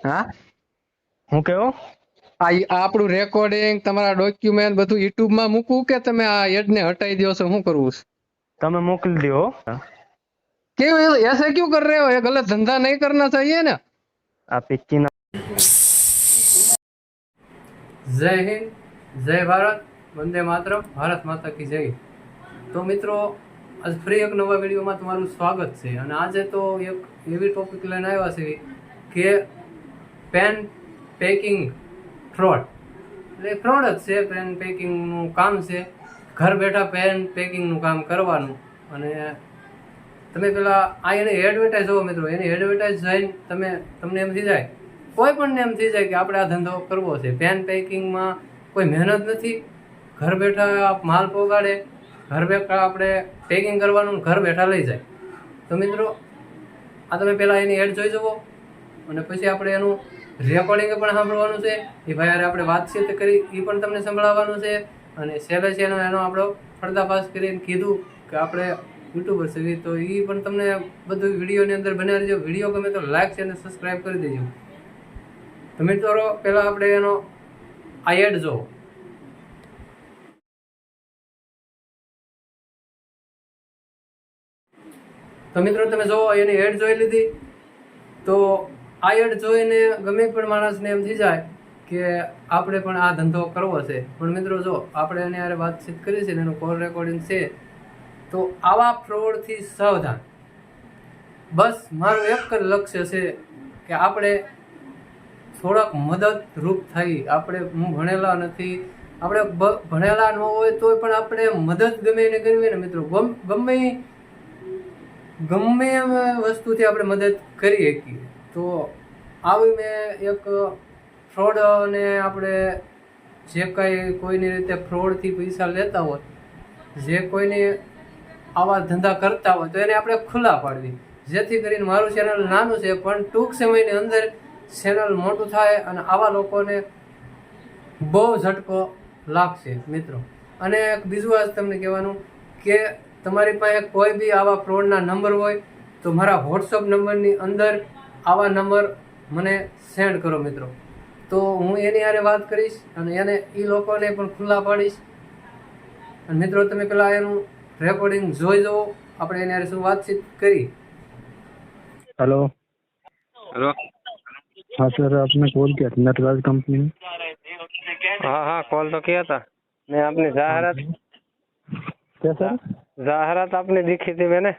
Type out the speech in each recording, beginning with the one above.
હા, હું કેવો આ આપણું રેકોર્ડિંગ તમારા ડોક્યુમેન્ટ બધું યુટ્યુબ માં મૂકવું કે તમે આ એડ ને હટાઈ દો છો? શું કરવું છે? તમે મોકલી દો क्यों ऐसे क्यों कर रहे हो? ये गलत धंधा नहीं करना चाहिए ना। આ પિક્ચી જય હિન્દ, જય ભારત, વંદે માતરમ, ભારત માતા કી જય. તો મિત્રો, આજ ફરી એક નવા વિડીયોમાં તમારું સ્વાગત છે. અને આજે તો એક એવી ટોપિક લઈને આવ્યા છે કે પેન પેકિંગ ફ્રોડ. એટલે ફ્રોડ જ છે. પેન પેકિંગનું કામ છે. ઘર બેઠા પેન પેકિંગનું કામ કરવાનું. અને તમે પેલા આ એની એડવર્ટાઈઝ જોવો મિત્રો, એની એડવર્ટાઈઝ જોઈને તમને એમ થઈ જાય, કોઈ પણ એમ થઈ જાય કે આપણે આ ધંધો કરવો છે. પેન પેકિંગમાં કોઈ મહેનત નથી, ઘર બેઠા માલ પોગાડે, ઘર બેઠા આપણે પેકિંગ કરવાનું, ઘર બેઠા લઈ જાય. તો મિત્રો, આ તમે પહેલાં એની એડ જોઈ જવો અને પછી આપણે એનું રેકોર્ડિંગ પણ સાંભળવાનું છે. એ ભાઈ યાર આપણે વાતચીત કરી એ પણ તમને સંભળાવવાનું છે. અને છેલ્લે છે એનો આપણો પર્દાફાશ કરીને કીધું કે આપણે યુટ્યુબર છે, તો એ પણ તમને બધું વિડીયોની અંદર બનાવી દેજો. વિડીયો ગમે તો લાઈક છે અને સબસ્ક્રાઈબ કરી દેજો. તો મિત્રો, પહેલાં આપણે એનો આ એડ જોવો. તો મિત્રો, તમે જો એની એડ જોઈ લીધી. તો આ એડ જોઈને ગમે પણ માણસને એમ થઈ જાય કે આપણે પણ આ ધંધો કરવો છે. પણ મિત્રો, જો આપણે એને યારે વાતચીત કરી છે ને એનું કોલ રેકોર્ડિંગ છે, તો આવા ફ્રોડથી સાવધાન. બસ મારું એક જ લક્ષ્ય છે કે આપણે થોડાક મદદરૂપ થઈ. હું ભણેલા નથી, આપણે ભણેલા ન હોય તોય પણ આપણે મદદ ગમે એને કરવી ને મિત્રો, ગમે એમ વસ્તુથી આપણે મદદ કરી શકીએ. તો આવી મેં એક ફ્રોડ, અને આપણે જે કાંઈ કોઈની રીતે ફ્રોડથી પૈસા લેતા હોય, જે કોઈની આવા ધંધા કરતા હોય, તો એને આપણે ખુલ્લા પાડવી. જેથી કરીને મારું ચેનલ નાનું છે પણ ટૂંક સમયની અંદર ચેનલ મોટું થાય અને આવા લોકોને બહુ ઝટકો લાગશે મિત્રો. અને બીજું વાત તમને કહેવાનું કે તમારી પાસે કોઈ બી આવા ફ્રોડના નંબર હોય તો મારા વોટ્સઅપ નંબરની અંદર આવા નંબર મને સેન્ડ કરો મિત્રો. તો હું એની હારે વાત કરીશ અને એને એ લોકોને પણ ખુલ્લા પાડીશ. અને મિત્રો, તમે પેલા એનું રેકોર્ડિંગ જોઈ જવો. આપણે એની હારે શું વાતચીત કરી. Hello hello. हाँ सर, आपने कॉल किया था नटराज कंपनी में। हाँ हाँ, कॉल तो किया था मैं। आपने हाँ जी, क्या सर? जाहरात आपने दिखी थी मैंने।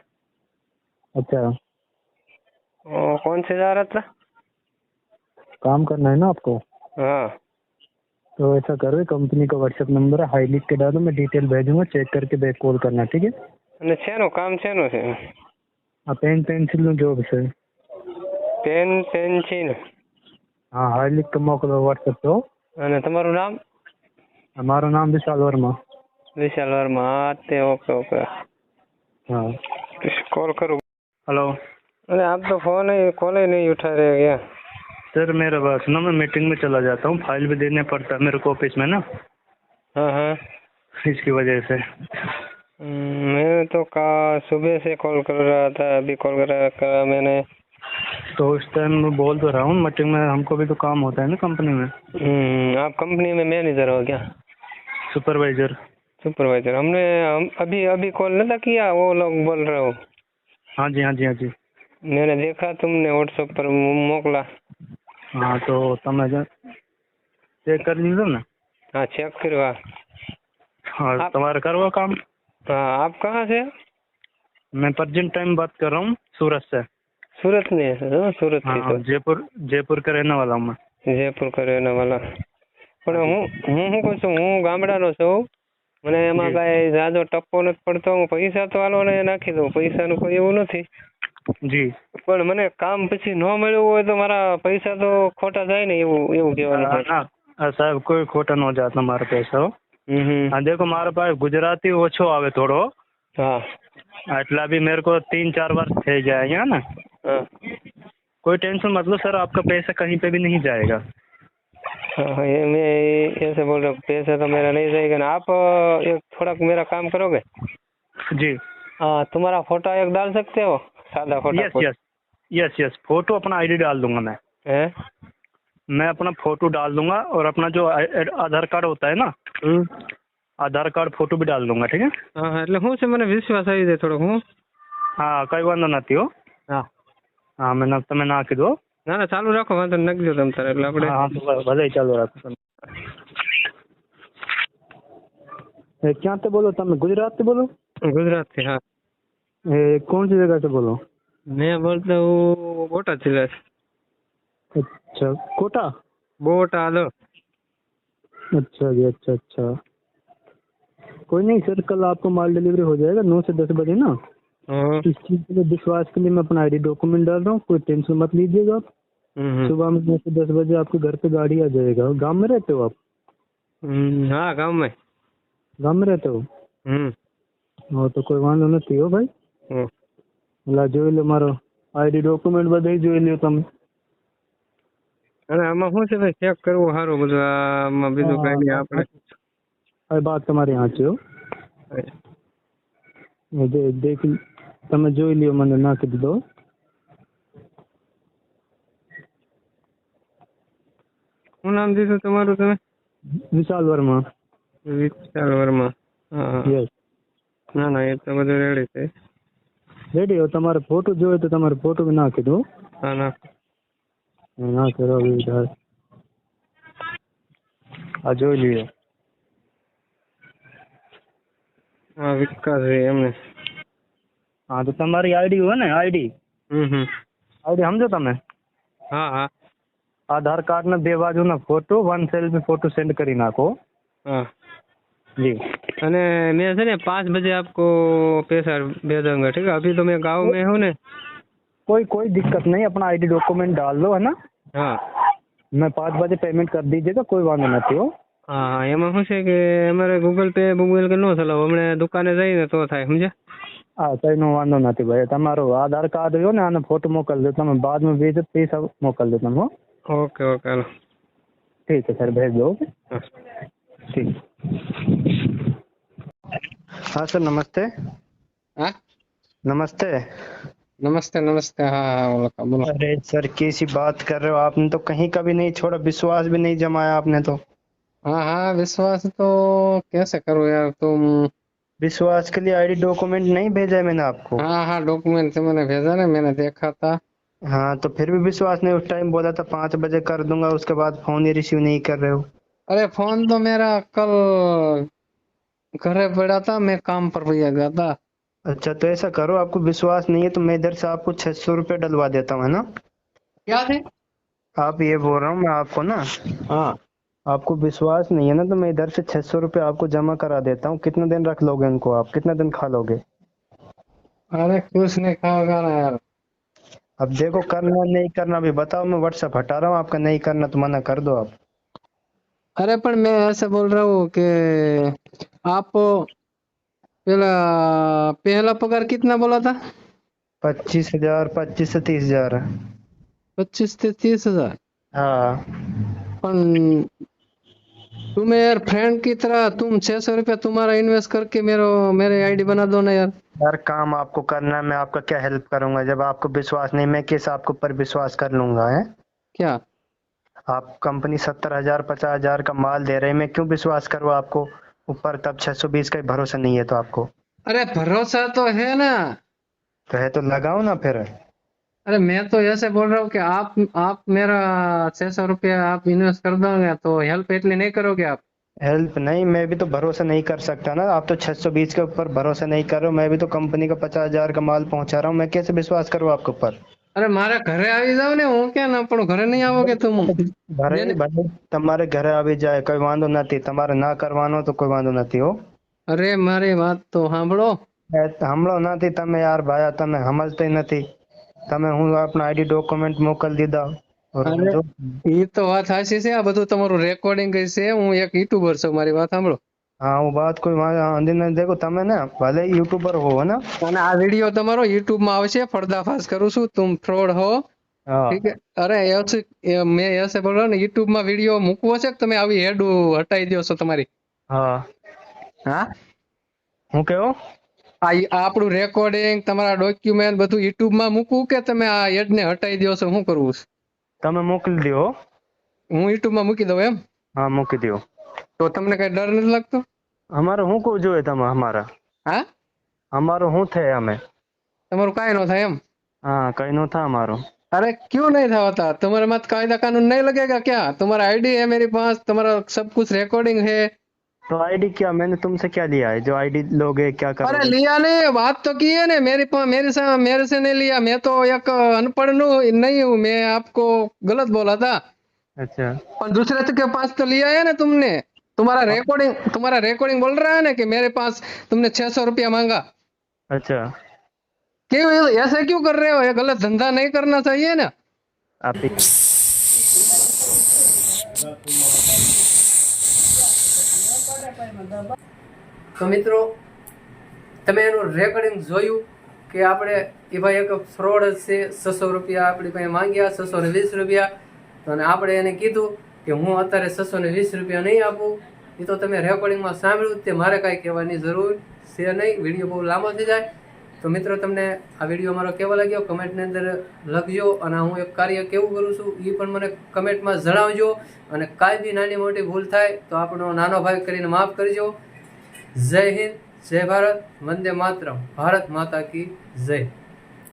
अच्छा, कौन सी जाहरात था? काम करना है ना आपको? हाँ। तो ऐसा करो, कंपनी का व्हाट्सएप नंबर है, हाई लिख के डालो, मैं डिटेल भेजूंगा, चेक करके बैक कॉल करना, ठीक है? અને શેનું કામ શેનું છે? हाँ, पेन पेंसिल નું જોબ છે. Pen pencil? हाँ, हाई लिख के મોકલો व्हाट्सएप पे. અને તમારું નામ? हमारा नाम विशाल वर्मा. વિશાલ વર્મા. હા તે ઓકે ઓકે, हाँ, कॉल करूँ? हेलो अरे आप तो फोन ही कॉल ही नहीं उठा रहे क्या? सर, मेरा बात सुनो, मैं मीटिंग में चला जाता हूँ, फाइल भी देने पड़ता है मेरे को ऑफिस में ना, हाँ हाँ। इसकी वजह से. मैं तो सुबह से कॉल कर रहा था, अभी कॉल करा मैंने. तो उस टाइम मैं बोल तो रहा हूँ मीटिंग में, हमको भी तो काम होता है ना कंपनी में. आप कंपनी में मैनेजर हो क्या? सुपरवाइजर. सुपरवाइजर. हम अभी कॉल नहीं किया, वो लोग बोल रहे हो? हाँ जी, हाँ जी, हाँ जी. मैंने देखा तुमने व्हाट्सएप पर मोकला. हाँ, तो તમે ચેક કરી લીધો ને? हाँ, चेक करवा. हाँ, तुम्हारा करवा काम. हाँ, आप कहाँ से? मैं प्रेजेंट टाइम बात कर रहा हूँ सूरत से. सूरत में है? हाँ, सूरत हाँ, की. तो जयपुर का रहने वाला हूँ मैं. જયપુર का रहने वाला. પણ હું શું કહું છું, હું ગામડાનો છું. મને એમાં કાંઈ જાજો ટપ્પો નથી પડતો. હું પૈસા તો આલોને નાખી દઉં, પૈસાનું કોઈ એવું નથી. जी. પણ મને કામ પછી ન મળ્યું હોય તો મારા પૈસા તો ખોટા જાય ને, એવું કહેવાનું છે. ना साहब, कोई खोटा न हो जाता हमारा पैसा. हाँ, देखो मारे पास गुजराती ओछो आवे थोड़ो. हाँ એટલા भी मेरे को 3-4 वर्ष થઈ ગયા અહીંયા ना. हाँ कोई टेंशन मत लो सर, आपका पैसा कहीं पे भी नहीं जाएगा. हाँ, ये मैं ऐसे बोल रहा हूँ, पैसा तो मेरा नहीं जाएगा ना. आप एक थोड़ा मेरा काम करोगे? जी. हाँ, तुम्हारा फोटो एक डाल सकते हो, सादा photo? Yes yes yes yes, photo अपना आईडी डाल दूंगा मैं. है? मैं अपना फोटो डाल दूंगा और अपना जो आधार कार्ड होता है ना, आधार कार्ड फोटो भी डाल दूंगा, ठीक है। હા હા એટલે શું છે મને વિશ્વાસ આવી જાય થોડોક હું હા, કઈ વાંધો નથી હો. હા હા, તમે નાખી દો. ના ના ચાલુ રાખો વાંધો નહીં, નાખજો તમ તારે એટલે આપણે હા હા, તો ભલે ચાલુ રાખો તમે. ક્યાંથી બોલો તમે? ગુજરાતથી બોલો? ગુજરાતથી હા कौन सी जगह से बोलो? मैं बोलता हूँ बोटाद जिला से। अच्छा, कोटा? बोटाद। अच्छा जी, अच्छा। कोई नहीं सर, कल आपको माल डिलीवरी हो जाएगा 9 से 10 बजे ना। इस चीज के लिए विश्वास के लिए मैं अपना आईडी डॉक्यूमेंट डाल रहा हूँ, कोई टेंशन मत लीजिएगा आप। सुबह में 9 से 10 बजे आपके घर पे गाड़ी आ जाएगा। गांव में रहते हो आप? हाँ गांव में रहते हो? हाँ, तो कोई वांधो નથી હો ભાઈ। લા જોઈ લો મારો આઈડી ડોક્યુમેન્ટ બધાય જોઈ લ્યો તમે। અને આમાં શું છે ભાઈ ચેક કરવું સારું બધું આમાં બીજું કઈ નહીં આપણે આ વાત તમારી સાચી હો। દેખ તમે જોઈ લ્યો, મને નાખી દીધો। શું નામ દીધું તમારું તમે? વિશાલ વર્મા। વિશાલ વર્મા। હા યસ। ના ના એ તો બધું રેડી છે। રેડી હો? તમારે ફોટો જોઈએ તો તમારે ફોટો બી નાખી દો। હા ના ના કરો વિચાર આ જોઈ લ્યો। હા વિકાસ ભાઈ એમને। હા, તો તમારી આઈડી હોય ને, આઈડી સમજો તમે? હા હા આધાર કાર્ડ ના 2 બાજુના ફોટો, 1 સેલ્ફી फोटो सेंड કરી નાખો। हाँ जी। अने मैं से ना 5 बजे आपको पैसा भेज दूंगा, ठीक है? अभी तो मैं गाँव में हूँ ना। कोई दिक्कत नहीं, अपना आईडी डॉक्यूमेंट डाल दो, है ना। हाँ मैं 5 बजे पेमेंट कर दीजिएगा, कोई वांधो नहीं हो। हाँ हाँ एम શું છે કે અમારે ગૂગલ પે કે ન ચલાવો, હમણાં દુકાને જઈને તો થાય, સમજ્યા? હા, કઈનો વાંધો નથી ભાઈ। તમારો આધાર કાર્ડ રહ્યો ને, આનો ફોટો મોકલ દો તમે, बाद में भेज पैसा मोकल दो तुम। ओके ओके हेलो ठीक है सर, भेज दो। हाँ ठीक। हाँ सर, नमस्ते। हाँ नमस्ते। नमस्ते नमस्ते हाँ हाँ बोलो बोलो। अरे सर, कैसी बात कर रहे हो? आपने तो कहीं का भी नहीं छोड़ा, विश्वास भी नहीं जमाया आपने तो। हाँ हाँ विश्वास तो कैसे करूँ यार तुम। विश्वास के लिए आईडी डॉक्यूमेंट नहीं भेजा है मैंने आपको? हाँ हाँ डॉक्यूमेंट से मैंने भेजा ना, मैंने देखा था। हाँ, तो फिर भी विश्वास नहीं। उस टाइम बोला था 5 बजे कर दूंगा, उसके बाद फोन ही रिसीव नहीं कर रहे हो। अरे फोन तो मेरा कल घरे पड़ा था, मैं काम पर भैया गया था। अच्छा, तो ऐसा करो, आपको विश्वास नहीं है तो मैं इधर से आपको 600 रुपये डलवा देता हूँ, है ना। क्या थे? आप ये बोल रहा हूँ मैं आपको ना, हाँ आपको विश्वास नहीं है ना, तो मैं इधर से 600 रुपये आपको जमा करा देता हूँ। कितने दिन रख लोगे उनको? आप कितने दिन खा लोगे? अरे कुछ नहीं खाओगा ना यार। अब देखो, करना नहीं करना भी बताओ। मैं व्हाट्सएप हटा रहा हूँ आपका, नहीं करना तो मना कर दो आप। अरे पर मैं ऐसे बोल रहा हूँ कि आप पहला पगार कितना बोला था? 25,000, 25 से 30,000। 25 से 30,000। हाँ। पण तुम्हें यार फ्रेंड की तरह तुम 600 रुपया तुम्हारा इन्वेस्ट करके मेरे आईडी बना दो ना यार। यार, काम आपको करना है, मैं आपका क्या हेल्प करूंगा? जब आपको विश्वास नहीं, मैं कैसे आपके ऊपर विश्वास कर लूंगा? है क्या? आप कंपनी 70,000 50,000 का माल दे रहे हैं, मैं क्यों विश्वास करूँ आपको ऊपर? तब 620 का ही भरोसा नहीं है तो आपको अरे भरोसा तो है ना। तो है तो लगाओ ना फिर। अरे मैं तो ऐसे बोल रहा हूँ कि आप मेरा 600 रुपया आप इन्वेस्ट कर दोगे तो हेल्प इतनी नहीं करोगे आप? हेल्प नहीं, मैं भी तो भरोसा नहीं कर सकता ना। आप तो 620 के ऊपर भरोसा नहीं कर रहे हो, मैं भी तो कंपनी का 50,000 का माल पहुंचा रहा हूँ, मैं कैसे विश्वास करूँ आपके ऊपर? अरे मारे घरे આવી જાવ ને, હું ક્યાં ના પડું, ઘરે નહીં आओगे तुम? ભલે તમારે ઘરે આવી જાય, કોઈ વાંધો નથી। તમારે ના કરવાનો તો કોઈ વાંધો નથી હો। અરે મારી વાત તો સાંભળો। હમણાં નથી તમે યાર ભાયા, તમે સમજતા નથી। તમે હું આપણા આઈડી ડોક્યુમેન્ટ મોકલી દીધા। અરે એ તો વાત સાચી છે, આ બધું તમારું રેકોર્ડિંગ છે, હું એક યુટ્યુબર છું, મારી વાત સાંભળો। હા, હું વાત કોઈ અંદિર નથી। દેખો તમે ને ભલે યુટ્યુબર હો, ને અને આ વિડીયો તમારો યુટ્યુબ માં આવશે, पर्दाफाश करूँ છું, तुम फ्रॉड हो। હા ठीक है? अरे मैं ऐसे बोल रहा हूँ યુટ્યુબ માં વિડીયો મૂકવો છે કે તમે આવી હેડ હટાઈ દો છો તમારી? હા, હા હું કેવો? આ આપણું રેકોર્ડિંગ તમારા ડોક્યુમેન્ટ બધું યુટ્યુબ માં મૂકવું કે તમે આ એડ ને હટાઈ દો છો? શું કરવું છે? તમે મોકલી દો। હું યુટ્યુબમાં મૂકી દઉં એમ? હા મૂકી દો. તો તમને કઈ ડર નથી લાગતો? અમારે શું કહું જોઈએ તમે અમારા હા, અમારું શું થાય અમે તમારું કાંઈ ન થાય એમ? हाँ कहीं नो था हमारो। अरे क्यों नहीं था होता? तुम्हारे मत कायदा कानून नहीं लगेगा क्या? तुम्हारा आईडी है मेरे पास, तुम्हारा सब कुछ रिकॉर्डिंग है। तो आईडी क्या मैंने तुमसे क्या लिया है जो आईडी लोगे क्या अरे करोगे? लिया नहीं, बात तो की है ना मेरे से नहीं लिया। मैं तो एक अनपढ़ नहीं हूँ, मैं आपको गलत बोला था। अच्छा पर दूसरे के पास तो लिया है ना तुमने। तुम्हारा रिकॉर्डिंग बोल रहा है ना कि मेरे पास तुमने 600 रुपया मांगा। अच्छा क्यों ऐसे क्यों कर रहे हो? ये गलत धंधा नहीं करना चाहिए ना। आप તો મિત્રો તમે એનું રેકોર્ડિંગ જોયું કે આપણે એ ભાઈ એક ફ્રોડ જ છે. 600 રૂપિયા આપણી પાસે માંગ્યા, 620 રૂપિયા. તો અને આપણે એને કીધું કે હું અત્યારે 620 રૂપિયા નહીં આપું. એ તો તમે રેકોર્ડિંગમાં સાંભળ્યું તે મારે કાંઈ કહેવાની જરૂર છે નહીં. વિડીયો બહુ લાંબો થઈ જાય. તો મિત્રો તમને આ વિડીયો મારો કેવો લાગ્યો કમેન્ટની અંદર લખજો. અને હું એક કાર્ય કેવું કરું છું એ પણ મને કમેન્ટમાં જણાવજો. અને કાંઈ બી નાની મોટી ભૂલ થાય તો આપણો નાનો ભાઈ કરીને માફ કરજો. જય હિન્દ, જય ભારત, વંદે માતરમ, ભારત માતા કી જય.